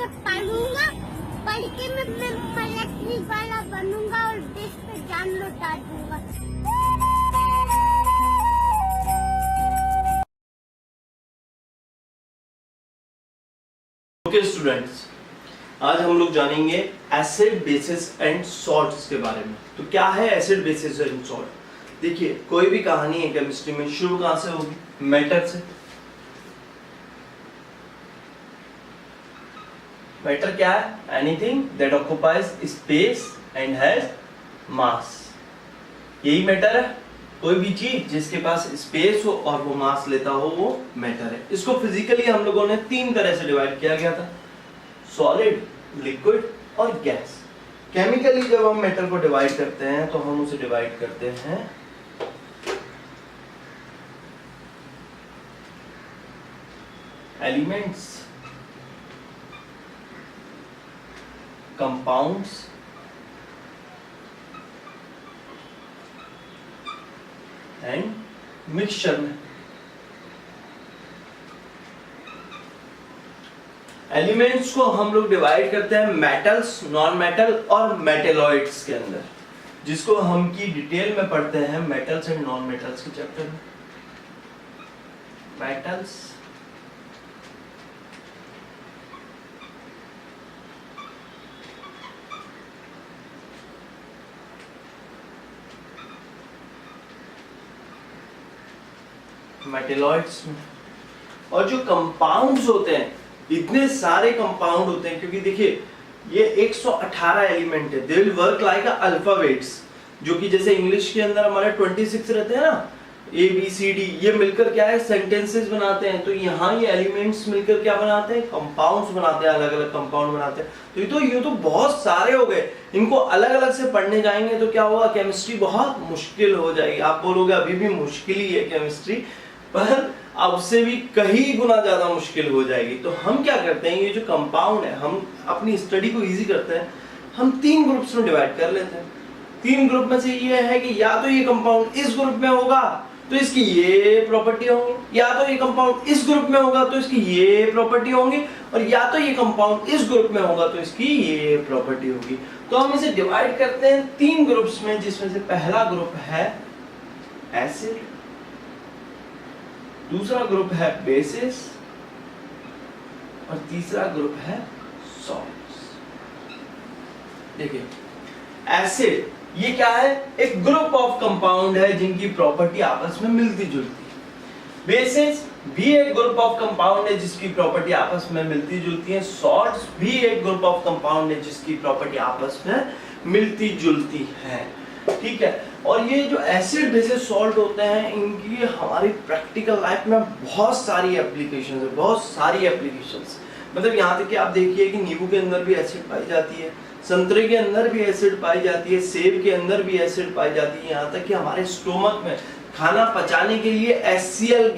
मैं पढ़ूंगा, पढ़ के मैं मिलिट्री वाला बनूंगा और देश पे जान लौटा दूंगा। ओके स्टूडेंट्स, आज हम लोग जानेंगे एसिड बेसिस एंड सॉल्ट्स के बारे में। तो क्या है एसिड बेसिस एंड सॉल्ट? देखिए, कोई भी कहानी है केमिस्ट्री में शुरू कहां से होगी? मैटर से। मैटर क्या है? Anything that occupies space and has मास। यही मैटर है। कोई भी चीज जिसके पास स्पेस हो और वो मास लेता हो वो मैटर है। इसको फिजिकली हम लोगों ने तीन तरह से डिवाइड किया गया था: सॉलिड, लिक्विड और गैस। केमिकली जब हम मैटर को डिवाइड करते हैं तो हम उसे डिवाइड करते हैं एलिमेंट्स, कंपाउंड्स एंड मिक्सचर में। एलिमेंट्स को हम लोग डिवाइड करते हैं मेटल्स, नॉन मेटल और मेटेलॉइड्स के अंदर, जिसको हम की डिटेल में पढ़ते हैं मेटल्स एंड नॉन मेटल्स के चैप्टर में। मेटल्स, मेटेलॉइड्स में। और जो कंपाउंड्स होते हैं, इतने सारे कंपाउंड होते हैं, क्योंकि देखिए ये 118 एलिमेंट है। They will work like alphabets, जो कि जैसे इंग्लिश के अंदर हमारे 26 रहते हैं ना, ए बी सी डी, ये मिलकर क्या है? सेंटेंसेस बनाते हैं। तो यहाँ ये एलिमेंट्स मिलकर क्या बनाते हैं? कंपाउंड्स बनाते हैं, अलग अलग कंपाउंड बनाते हैं। तो ये तो बहुत सारे हो गए। इनको अलग अलग से पढ़ने जाएंगे तो क्या होगा? केमिस्ट्री बहुत मुश्किल हो जाएगी। आप बोलोगे अभी भी मुश्किल ही है केमिस्ट्री, पर अब से भी कहीं गुना ज्यादा मुश्किल हो जाएगी। तो हम क्या करते हैं, ये जो कंपाउंड है, हम अपनी स्टडी को इजी करते हैं, हम तीन ग्रुप्स में डिवाइड कर लेते हैं। तीन ग्रुप में से ये है कि या तो ये कंपाउंड इस ग्रुप में होगा तो इसकी ये प्रॉपर्टी होंगी, या तो ये कंपाउंड इस ग्रुप में होगा तो इसकी ये प्रॉपर्टी होंगी, और या तो ये कंपाउंड इस ग्रुप में होगा तो इसकी ये प्रॉपर्टी होगी। तो हम इसे डिवाइड करते हैं तीन ग्रुप्स में, जिसमें से पहला ग्रुप है एसिड, दूसरा ग्रुप है बेसिस और तीसरा ग्रुप है सॉल्ट्स। देखिए, एसिड ये क्या है? एक ग्रुप ऑफ कंपाउंड है जिनकी प्रॉपर्टी आपस में मिलती जुलती है। बेसिस भी एक ग्रुप ऑफ कंपाउंड है जिसकी प्रॉपर्टी आपस में मिलती जुलती है। सॉल्ट्स भी एक ग्रुप ऑफ कंपाउंड है जिसकी प्रॉपर्टी आपस में मिलती जुलती है। ठीक है। और ये जो एसिड बेसिस सॉल्ट होते हैं, इनकी हमारी प्रैक्टिकल लाइफ में बहुत सारी एप्लीकेशंस है, बहुत सारी एप्लीकेशंस। मतलब यहाँ तक कि आप देखिए कि नींबू के अंदर भी एसिड पाई जाती है, संतरे के अंदर भी एसिड पाई जाती है, सेब के अंदर भी एसिड पाई जाती है। यहाँ तक कि हमारे स्टोमक में खाना पचाने के लिए HCl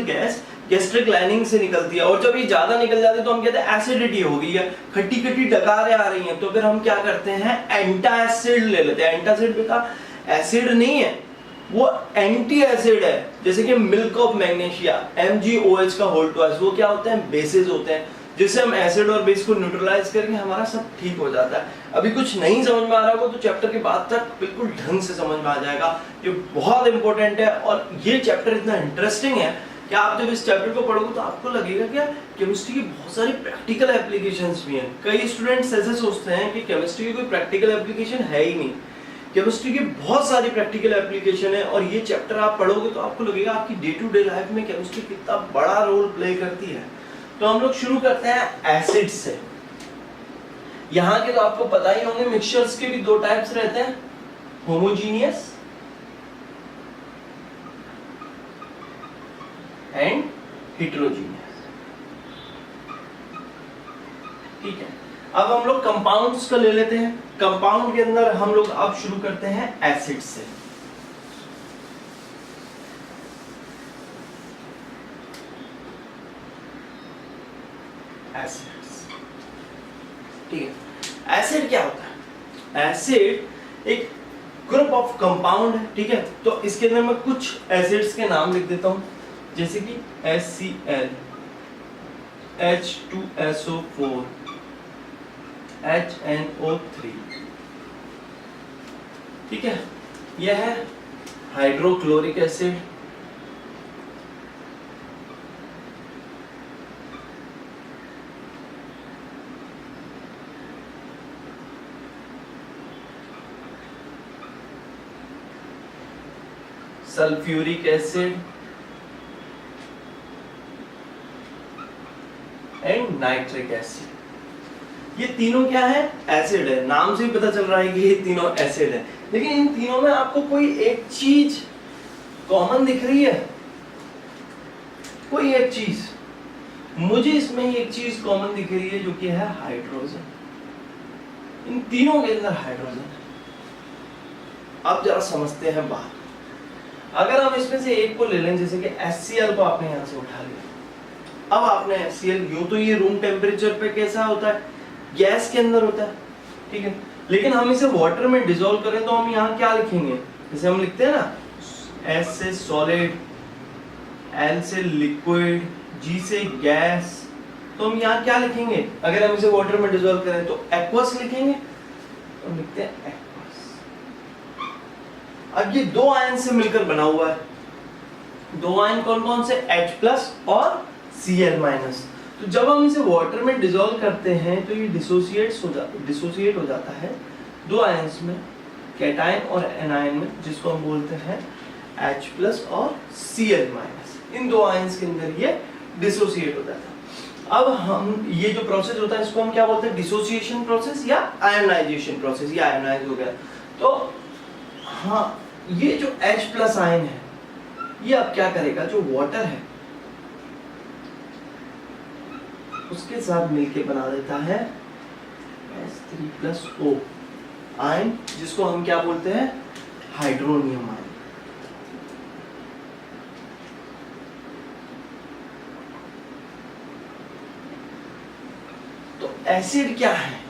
गैस गैस्ट्रिक लाइनिंग से निकलती है, और जब ये ज्यादा निकल जाती है तो हम कहते हैं एसिडिटी हो गई है, खट्टी खट्टी डकारें आ रही हैं। तो फिर हम क्या करते हैं? एंटासिड ले लेते हैं। एंटासिड बेटा एसिड नहीं है, वो एंटी एसिड है। जैसे कि मिल्क ऑफ मैग्नीशिया, MgOH का होल ट्वाइस, वो क्या होते हैं? बेसिस होते हैं, जिससे हम एसिड और बेस को न्यूट्रलाइज करके हमारा सब ठीक हो जाता है। अभी कुछ नहीं समझ में आ रहा हो तो चैप्टर के बाद तक बिल्कुल ढंग से समझ में आ जाएगा। ये बहुत इंपॉर्टेंट है, और ये चैप्टर इतना इंटरेस्टिंग है कि आप जब इस चैप्टर को पढ़ोगे तो आपको लगेगा कि केमिस्ट्री की बहुत सारी प्रैक्टिकल एप्लीकेशंस भी हैं। कई स्टूडेंट्स ऐसे सोचते हैं कि केमिस्ट्री की कोई प्रैक्टिकल एप्लीकेशन है ही नहीं। केमिस्ट्री की बहुत सारी प्रैक्टिकल एप्लीकेशन है, और ये चैप्टर आप पढ़ोगे तो आपको लगेगा आपकी डे टू डे लाइफ में केमिस्ट्री कितना बड़ा रोल प्ले करती है। तो हम लोग शुरू करते हैं एसिड से। यहाँ के तो आपको पता ही होंगे, मिक्सचर्स के भी दो टाइप्स रहते हैं, होमोजीनियस एंड हेटेरोजीनियस। ठीक है। अब हम लोग कंपाउंड्स का ले लेते हैं। कंपाउंड के अंदर हम लोग अब शुरू करते हैं एसिड से। एसिड्स, ठीक है। एसिड क्या होता है? एसिड एक ग्रुप ऑफ कंपाउंड है, ठीक है। तो इसके अंदर मैं कुछ एसिड्स के नाम लिख देता हूं, जैसे कि HCl, H2SO4 HNO3। ठीक है, यह है hydrochloric acid. Sulphuric acid and nitric acid. ये तीनों क्या है? एसिड है। नाम से ही पता चल रहा है कि ये तीनों एसिड है। लेकिन इन तीनों में आपको कोई एक चीज कॉमन दिख रही है? कोई एक चीज? मुझे इसमें एक चीज कॉमन दिख रही है जो कि है हाइड्रोजन। इन तीनों के अंदर हाइड्रोजन है। अब जरा समझते हैं बात। अगर हम इसमें से एक को ले लें, जैसे कि HCl को आपने यहां से उठा लिया। अब आपने HCl, यूं तो ये रूम टेम्परेचर पे कैसा होता है? गैस के अंदर होता है, ठीक है। लेकिन हम इसे वाटर में डिसॉल्व करें तो हम यहाँ क्या लिखेंगे? जैसे हम लिखते हैं ना, S से सॉलिड, L से लिक्विड, G से गैस, तो हम यहाँ क्या लिखेंगे? अगर हम इसे वाटर में डिसॉल्व करें तो एक्वस लिखेंगे। तो लिखते हैं एक्वस। अब ये दो आयन से मिलकर बना हुआ है। दो आयन कौन कौन से? H+ और Cl-। तो जब हम इसे वाटर में डिसॉल्व करते हैं तो ये डिसोसिएट हो जाता है दो आयन्स में, कैटायन और एनायन में, जिसको हम बोलते हैं H+ और Cl-। इन दो आयन्स के अंदर ये डिसोसिएट हो जाता है। अब हम ये जो प्रोसेस होता है इसको हम क्या बोलते हैं? डिसोसिएशन प्रोसेस या आयनाइजेशन प्रोसेस। ये आयनाइज हो गया। तो हाँ, ये जो H+ आयन है ये अब क्या करेगा? जो वाटर है उसके साथ मिलके बना देता है H3+O आयन, जिसको हम क्या बोलते हैं? Hydronium ion. तो एसिड क्या है?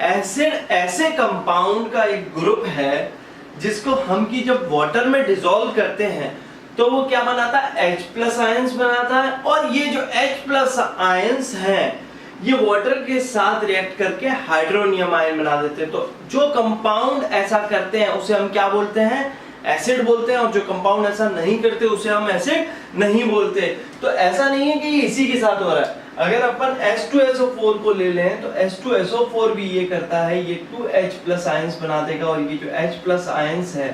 एसिड ऐसे कंपाउंड का एक ग्रुप है जिसको हम की जब वाटर में डिसॉल्व करते हैं तो वो क्या बनाता है? H+ आयंस बनाता है। और ये जो H+ आयंस हैं ये वाटर के साथ रिएक्ट करके हाइड्रोनियम आयन बना देते हैं। तो जो कंपाउंड ऐसा करते हैं उसे हम क्या बोलते हैं? एसिड बोलते हैं। और जो कंपाउंड ऐसा नहीं करते उसे हम एसिड नहीं बोलते। तो ऐसा नहीं है कि ये इसी के साथ हो रहा है। अगर अपन H2SO4 को ले लें तो H2SO4 भी ये करता है, ये 2H+ आयंस बना देगा। और ये जो H+ आयंस है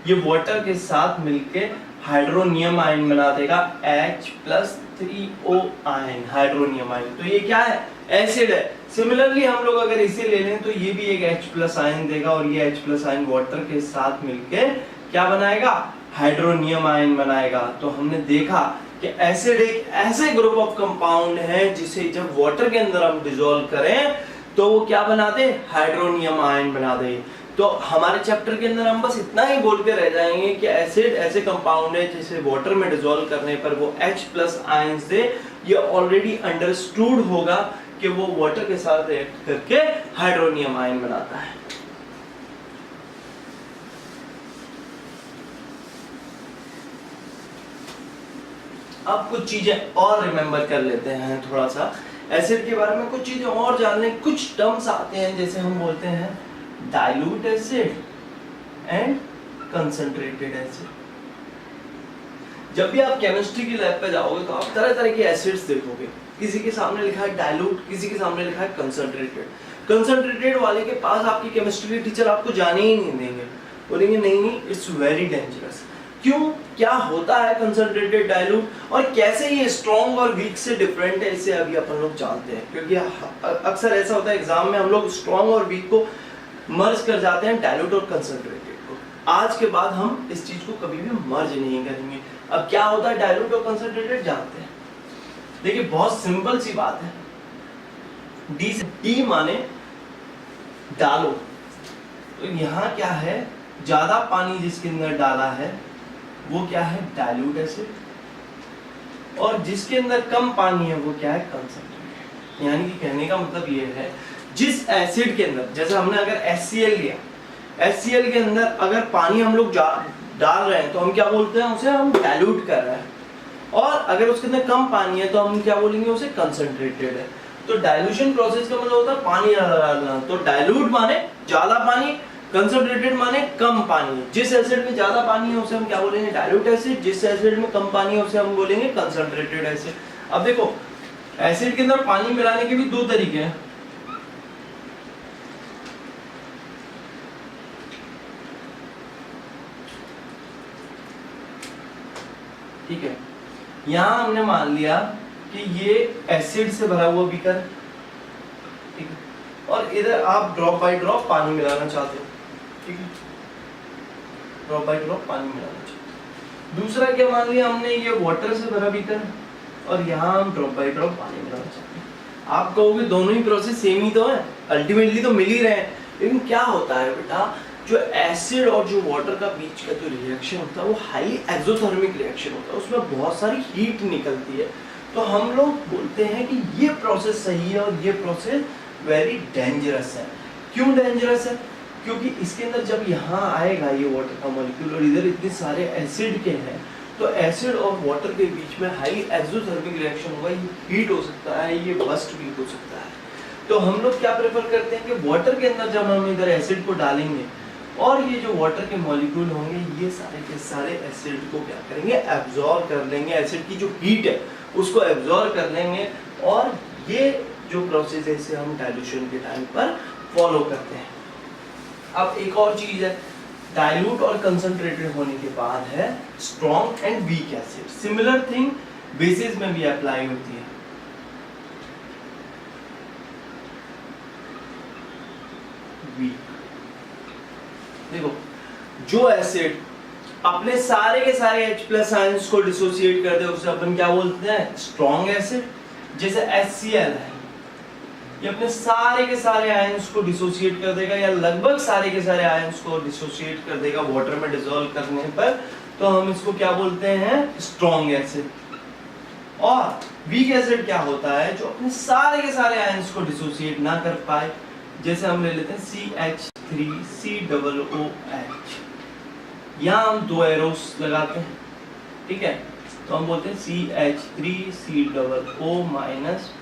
ये वाटर के साथ मिलके हाइड्रोनियम आयन बना देगा, H+3O आयन, हाइड्रोनियम आयन। तो ये क्या है? एसिड है। सिमिलरली हम लोग अगर इसे ले लें तो ये भी एक H+ आयन देगा और ये H+ आयन वाटर के साथ मिलके क्या बनाएगा? हाइड्रोनियम आयन बनाएगा। तो हमने देखा कि एसिड एक ऐसे ग्रुप ऑफ कंपाउंड है जिसे जब वाटर के अंदर हम डिसॉल्व करें तो वो क्या बना दे? हाइड्रोनियम आयन बना दे। तो हमारे चैप्टर के अंदर हम बस इतना ही बोल के रह जाएंगे कि एसिड ऐसे कंपाउंड है जिसे वाटर में डिसॉल्व करने पर वो H+ आयंस दे। ये ऑलरेडी अंडरस्टूड होगा कि वो वाटर के साथ रिएक्ट करके हाइड्रोनियम आयन बनाता है। अब कुछ चीजें और रिमेंबर कर लेते हैं थोड़ा सा एसिड के बारे में, कुछ चीजें और जान लें। कुछ टर्म्स आते हैं जैसे हम बोलते हैं dilute acid and concentrated acid. जब भी आप केमिस्ट्री की लैब पे जाओगे तो आप तरह तरह के एसिड्स देखोगे। किसी के सामने लिखा है डाइल्यूट, किसी के सामने लिखा है कंसंट्रेटेड। कंसंट्रेटेड वाले के पास आपकी केमिस्ट्री के टीचर आपको जाने ही नहीं देंगे, बोलेंगे नहीं इट्स वेरी डेंजरस। क्यों? क्या होता है कंसंट्रेटेड डाइल्यूट और कैसे ये स्ट्रॉन्ग और वीक से डिफरेंट है, इसे अभी अपन लोग जानते हैं। क्योंकि अक्सर ऐसा होता है एग्जाम में हम लोग स्ट्रॉन्ग और वीक को मर्ज कर जाते हैं, डाइल्यूट और कंसंट्रेटेड को। आज के बाद हम इस चीज को कभी भी मर्ज नहीं करेंगे। अब क्या होता है डाइल्यूट और कंसंट्रेटेड जानते हैं। देखिए बहुत सिंपल सी बात है, डी माने डालो। तो यहाँ क्या है? ज्यादा पानी जिसके अंदर डाला है वो क्या है? Dilute acid. और जिसके अंदर कम पानी है वो क्या है? कंसंट्रेटेड। यानी कि कहने का मतलब ये है जिस एसिड के अंदर, जैसे हमने अगर HCl लिया, HCl के अंदर अगर पानी हम लोग डाल रहे हैं तो हम क्या बोलते हैं? उसे हम डाइल्यूट कर रहे हैं। और अगर उसके अंदर कम पानी है तो हम क्या बोलेंगे, उसे कंसंट्रेटेड है। तो डाइल्यूशन प्रोसेस का मतलब होता है पानी ज्यादा डालना। तो डाइल्यूट माने ज्यादा पानी, कंसंट्रेटेड माने कम पानी। जिस एसिड में ज्यादा पानी है उसे हम क्या बोलेंगे, डाइल्यूट एसिड। जिस एसिड में कम पानी है उसे हम बोलेंगे कंसंट्रेटेड एसिड। अब देखो एसिड के अंदर पानी मिलाने के भी दो तरीके हैं। ठीक है, यहां हमने मान लिया कि ये एसिड से भरा हुआ बीकर है, ठीक है, और इधर आप ड्रॉप बाय ड्रॉप पानी मिलाना चाहते हो, ठीक है, ड्रॉप बाय ड्रॉप पानी मिलाना चाहते हो। दूसरा क्या मान लिया हमने, ये वाटर से भरा बीकर है और यहाँ हम ड्रॉप बाय ड्रॉप पानी मिलाना चाहते हैं। आप कहोगे दोनों ही प्रोसेस सेम ही तो है, अल्टीमेटली तो मिल ही रहे हैं, लेकिन क्या होता है बेटा, जो एसिड और जो वाटर का बीच का जो रिएक्शन होता है वो हाईली एक्सोथर्मिक रिएक्शन होता है, उसमें बहुत सारी हीट निकलती है। तो हम लोग बोलते हैं कि ये प्रोसेस सही है और ये प्रोसेस वेरी डेंजरस है। क्यों डेंजरस है? क्योंकि इसके अंदर जब यहाँ आएगा ये वाटर का मॉलिक्यूल और इधर इतने सारे एसिड के हैं, तो एसिड और वाटर के बीच में हाई एक्सोथर्मिक रिएक्शन होगा, ये हीट हो सकता है, ये बस्ट भी हो सकता है। तो हम लोग क्या प्रेफर करते हैं कि वाटर के अंदर जब हम इधर एसिड को डालेंगे और ये जो वाटर के मॉलिक्यूल होंगे ये सारे के सारे एसिड को क्या करेंगे, एब्जॉर्ब कर लेंगे, एसिड की जो हीट है उसको एब्जॉर्ब कर लेंगे, और ये जो प्रोसेस है इसे हम डाइल्यूशन के टाइम पर फॉलो करते हैं। अब एक और चीज है, डाइल्यूट और कंसंट्रेटेड होने के बाद है strong and weak acid. Similar thing basis में भी अप्लाई होती है। वीक, देखो जो एसिड अपने सारे के सारे H+ आयंस को डिसोसिएट कर दे उसे अपन क्या बोलते हैं, स्ट्रॉन्ग एसिड। जैसे HCl है, ये अपने सारे के सारे आयंस को डिसोसिएट कर देगा, या लगभग सारे के सारे आयंस को डिसोसिएट कर देगा वाटर में डिसॉल्व करने पर, तो हम इसको क्या बोलते हैं, स्ट्रॉन्ग एसिड। और वीक एसिड क्या होता है, जो अपने सारे के सारे आयंस को डिसोसिएट ना कर पाए। जैसे हम ले लेते हैं CH3COOH, यहाँ हम दो एरोस लगाते हैं, ठीक है, तो हम बोलते हैं CH3CO-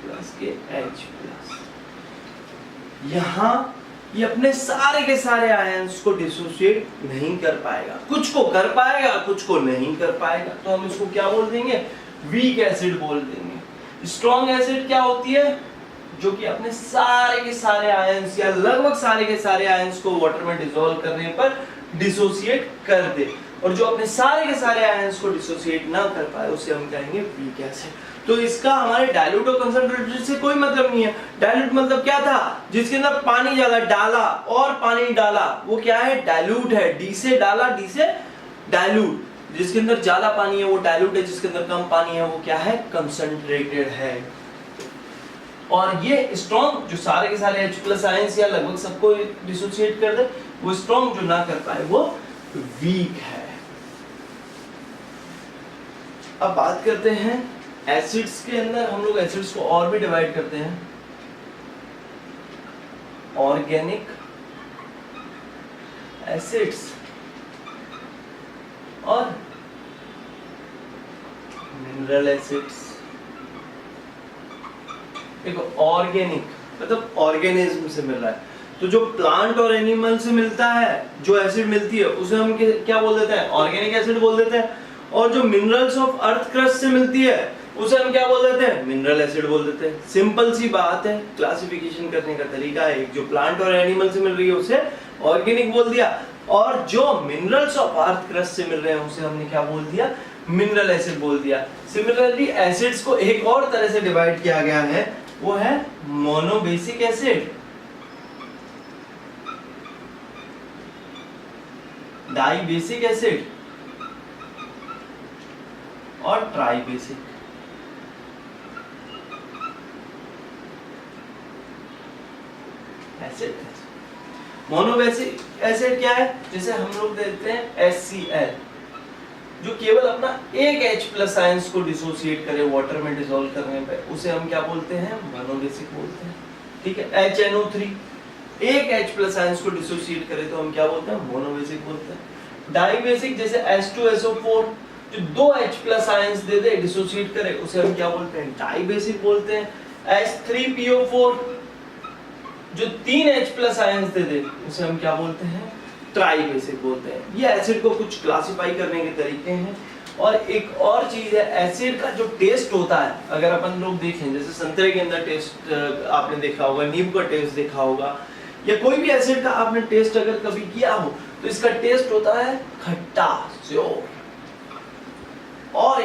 प्लस के H+। यहाँ ये अपने सारे के सारे आयंस को डिसोसिएट नहीं कर पाएगा, कुछ को कर पाएगा कुछ को नहीं कर पाएगा, तो हम इसको क्या बोल देंगे, वीक एसिड बोल देंगे। स्ट्रॉन्ग एसिड क्या होती है, जो कि अपने सारे के सारे आयंस या लगभग सारे के सारे आयंस को वाटर में डिसॉल्व करने पर डिसोसिएट कर दे, और जो अपने सारे के सारे आयंस को डिसोसिएट ना कर पाए उसे हम कहेंगे वीक एसिड। तो इसका हमारे डाइल्यूट और कंसंट्रेटेड से कोई मतलब नहीं है। डाइल्यूट मतलब क्या था, जिसके अंदर पानी ज्यादा डाला और पानी डाला, वो क्या है, डाइल्यूट है। डी से डाला, डी से डाइल्यूट। जिसके अंदर ज्यादा पानी है वो डाइल्यूट है, जिसके अंदर कम पानी है वो क्या है, कंसंट्रेटेड है। और ये स्ट्रॉन्ग जो सारे के सारे H+ आयंस या लगभग सबको डिसोसिएट कर दे, वो स्ट्रॉन्ग जो ना कर पाए वो वीक है। अब बात करते हैं एसिड्स के अंदर। हम लोग एसिड्स को और भी डिवाइड करते हैं, ऑर्गेनिक एसिड्स और मिनरल एसिड्स। देखो ऑर्गेनिक मतलब ऑर्गेनिज्म से मिल रहा है, तो जो प्लांट और एनिमल से मिलता है जो एसिड मिलती है उसे हम क्या बोल देते हैं, ऑर्गेनिक एसिड बोल देते हैं। और जो मिनरल्स ऑफ अर्थ क्रस्ट से मिलती है उसे हम क्या बोल देते हैं, मिनरल एसिड बोल देते हैं। सिंपल सी बात है, क्लासिफिकेशन करने का तरीका है, जो प्लांट और एनिमल से मिल रही है उसे ऑर्गेनिक बोल दिया, और जो मिनरल्स ऑफ अर्थ क्रस्ट से मिल रहे हैं उसे हमने क्या बोल दिया, मिनरल एसिड बोल दिया। सिमिलरली एसिड्स को एक और तरह से डिवाइड किया गया है, वो है मोनोबेसिक एसिड, डाइबेसिक एसिड और ट्राइबेसिक। एसिड मोनोबेसिक एसिड क्या है, जैसे हम लोग देखते हैं HCl, जो केवल अपना एक H+ आयंस को डिसोसिएट करे वाटर में डिसॉल्व करने पे, उसे हम क्या बोलते हैं, मोनोबेसिक बोलते हैं। ठीक है, HNO3 एक H+ आयंस को डिसोसिएट करे तो हम क्या बोलते हैं, मोनोबेसिक बोलते हैं। डाइबेसिक जैसे H2SO4, जो 2 H+ आयंस दे दे, डिसोसिएट करे, उसे हम क्या बोलते हैं? डाई बेसिक बोलते हैं। H3PO4 जो 3 H+ आयंस दे दे, उसे हम क्या बोलते हैं? ट्राई बेसिक बोलते हैं। ये एसिड को कुछ क्लासिफाई करने के तरीके हैं। और एक और चीज है, एसिड का जो टेस्ट होता है, अगर अपन लोग देखें, जैसे संतरे के अंदर टेस्ट आपने देखा होगा, नींबू का टेस्ट देखा होगा, या कोई भी एसिड का आपने टेस्ट अगर कभी किया हो, तो इसका टेस्ट होता है खट्टा, श्योर। और